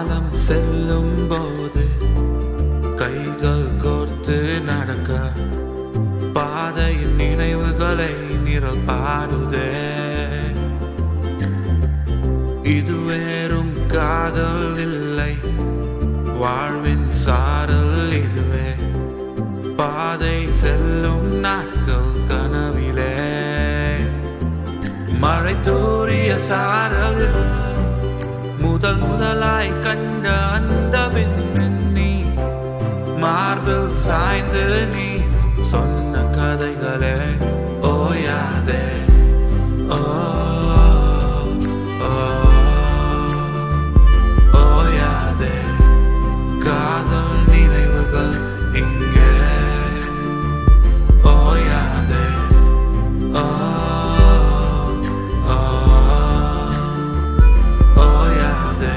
காலம் செல்லும் போது கைகள் கோர்த்து நடக்க பாதையின் நினைவுகளை நிரல் பாடுதே. இது வேறும் காதல் இல்லை, வாழ்வின் சாரல் இதுவே. பாதை செல்லும் நாட்கள் கனவிலே மழை தூறிய சாரல் முதலாய் கண்ட அந்த விண்மீன் மார்பில் சாய்ந்து நீ சொன்ன கதைகளே ஓயாதே. ஓ ஓயாதே காதல் நினைவுகள் இங்கே ஓயாதே. ஓயாதே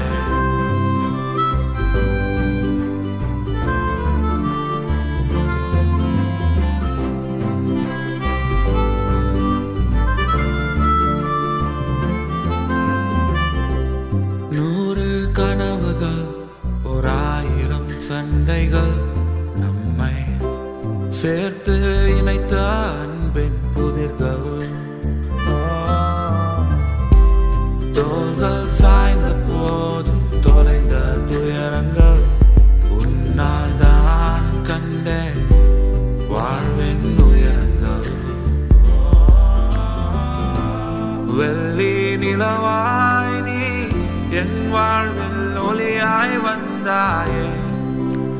நூறு கனவுகள் ஓராயிரம் சண்டைகள் நம்மை சேர்த்து இணைத்த அன்பின் புதிர்கள். தோள்கள் சாய்ந்த போதும் தொலைந்த துயரங்கள் உன்னால் தான் கண்டேன் வாழ்வின் உயரங்கள். வெள்ளி நிலவாய் நீ என் வாழ்வில் ஒளியாய் வந்தாயே.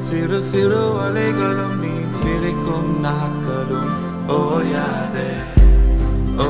சிறு சிறு வலைகளும் நீ சிரிக்கும் நாட்களும் ஓயாதே. ஓ